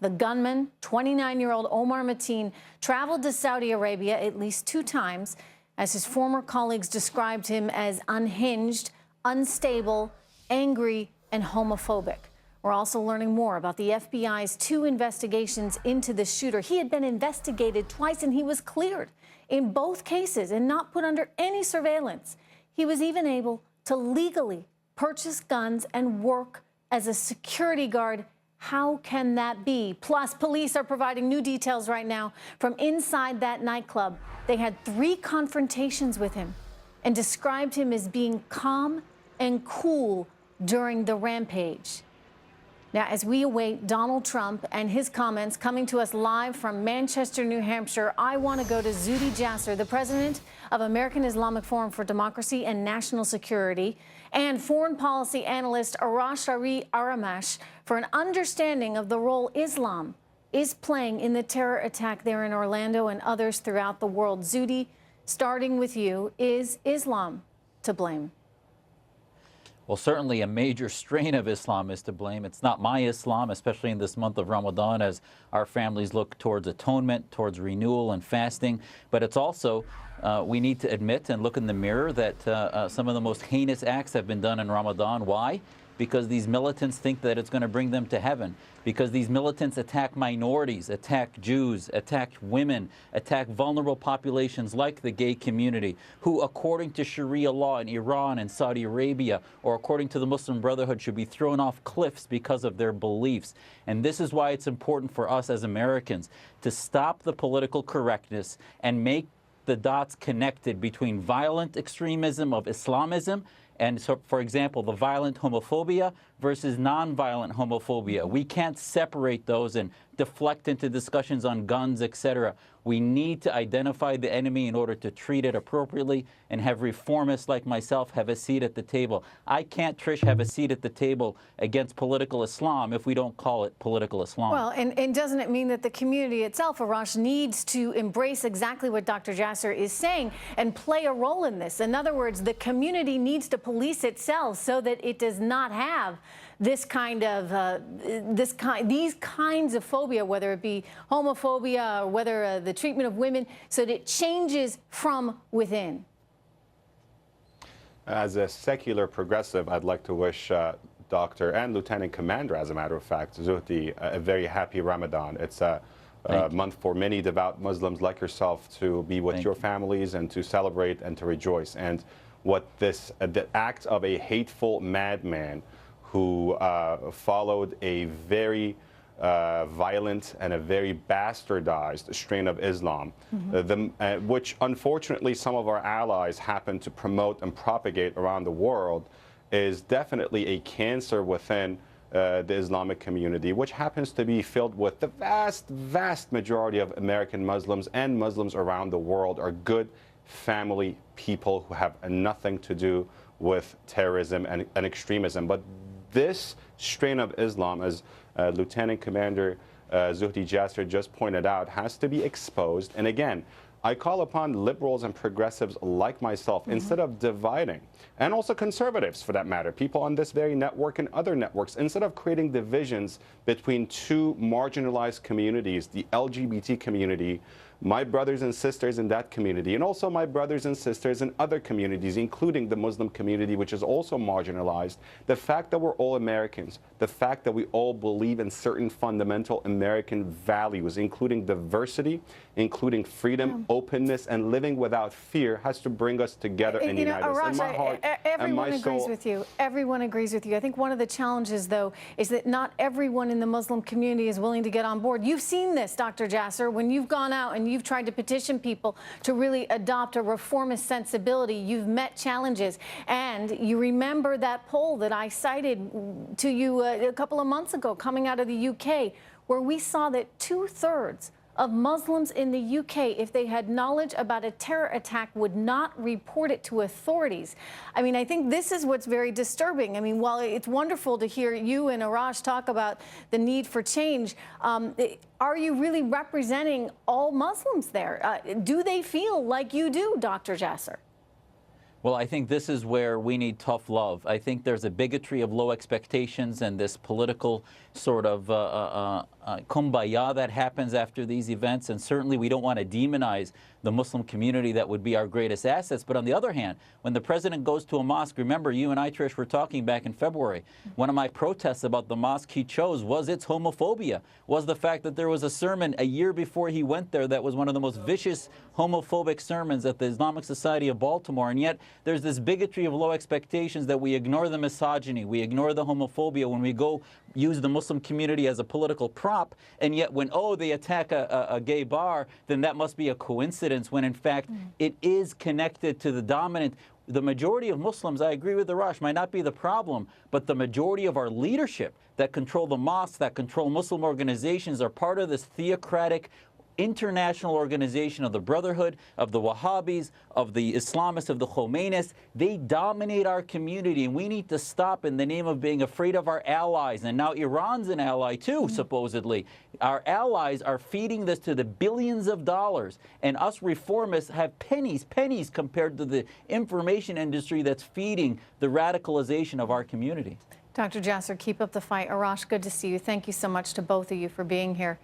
The gunman, 29-year-old Omar Mateen, traveled to Saudi Arabia at least 2 times, as his former colleagues described him as unhinged, unstable, angry, and homophobic. We're also learning more about the FBI's 2 investigations into the shooter. He had been investigated twice, and he was cleared in both cases and not put under any surveillance. He was even able to legally purchase guns and work as a security guard. How can that be? Plus, police are providing new details right now from inside that nightclub. They had 3 confrontations with him and described him as being calm and cool during the rampage. Now, as we await Donald Trump and his comments coming to us live from Manchester, New Hampshire, I want to go to Zuhdi Jasser, the president of American Islamic Forum for Democracy and National Security, and foreign policy analyst Arash Ari Aramesh for an understanding of the role Islam is playing in the terror attack there in Orlando and others throughout the world. Zuhdi, starting with you, is Islam to blame? Well, certainly a major strain of Islam is to blame. It's not my Islam, especially in this month of Ramadan, as our families look towards atonement, towards renewal and fasting. But it's also, we need to admit and look in the mirror that some of the most heinous acts have been done in Ramadan. Why? Because these militants think that it's going to bring them to heaven. Because these militants attack minorities, attack Jews, attack women, attack vulnerable populations like the gay community, who, according to Sharia law in Iran and Saudi Arabia, or according to the Muslim Brotherhood, should be thrown off cliffs because of their beliefs. And this is why it's important for us as Americans to stop the political correctness and make the dots connected between violent extremism of Islamism and, so, for example, the violent homophobia versus nonviolent homophobia. We can't separate those and deflect into discussions on guns, etc. We need to identify the enemy in order to treat it appropriately and have reformists like myself have a seat at the table. I can't, Trish, have a seat at the table against political Islam if we don't call it political Islam. Well, and doesn't it mean that the community itself, Arash, needs to embrace exactly what Dr. Jasser is saying and play a role in this? In other words, the community needs to police itself so that it does not have this kind of these kinds of phobia, whether it be homophobia or whether the treatment of women, so that it changes from within. As a secular progressive, I'd like to wish Dr. and Lieutenant Commander, as a matter of fact, Zuhdi, a very happy Ramadan. It's a month for many devout Muslims like yourself to be with your families and to celebrate and to rejoice. And what this, the act of a hateful madman who followed a very violent and a very bastardized strain of Islam, which unfortunately some of our allies happen to promote and propagate around the world, is definitely a cancer within the Islamic community, which happens to be filled with the vast majority of American Muslims and Muslims around the world are good family people who have nothing to do with terrorism and extremism. But this strain of Islam, as Lieutenant Commander Zuhdi Jasser just pointed out, has to be exposed. And again, I call upon liberals and progressives like myself, instead of dividing, and also conservatives for that matter, people on this very network and other networks, instead of creating divisions between 2 marginalized communities, the LGBT community, my brothers and sisters in that community, and also my brothers and sisters in other communities, including the Muslim community, which is also marginalized. The fact that we're all Americans, the fact that we all believe in certain fundamental American values, including diversity, including freedom, openness, and living without fear, has to bring us together and unite us. Arash, In my heart, everyone agrees with you. Everyone agrees with you. I think one of the challenges, though, is that not everyone in the Muslim community is willing to get on board. You've seen this, Dr. Jasser, when you've gone out and you've tried to petition people to really adopt a reformist sensibility. You've met challenges. And you remember that poll that I cited to you a couple of months ago coming out of the UK, where we saw that 2/3 of Muslims in the UK, if they had knowledge about a terror attack, would not report it to authorities. I mean, I think this is what's very disturbing. I mean, while it's wonderful to hear you and Arash talk about the need for change, are you really representing all Muslims there? Do they feel like you do, Dr. Jasser? Well, I think this is where we need tough love. I think there's a bigotry of low expectations and this political sort of kumbaya that happens after these events, and certainly we don't want to demonize the Muslim community that would be our greatest assets. But on the other hand, when the president goes to a mosque, remember you and I, Trish, were talking back in February. One of my protests about the mosque he chose was its homophobia, was the fact that there was a sermon a year before he went there that was one of the most vicious homophobic sermons at the Islamic Society of Baltimore. And yet there's this bigotry of low expectations that we ignore the misogyny, we ignore the homophobia when we go use the Muslim community as a political prop, and yet when, oh, they attack a gay bar, then that must be a coincidence, when in fact it is connected to the dominant. The majority of Muslims, I agree with Arash, might not be the problem, but the majority of our leadership that control the mosques, that control Muslim organizations, are part of this theocratic international organization of the Brotherhood, of the Wahhabis, of the Islamists, of the Khomeinis. They dominate our community, and we need to stop in the name of being afraid of our allies. And now Iran's an ally too, supposedly. Our allies are feeding this to the billions of dollars, and us reformists have pennies compared to the information industry that's feeding the radicalization of our community. Dr. Jasser, keep up the fight. Arash, good to see you. Thank you so much to both of you for being here.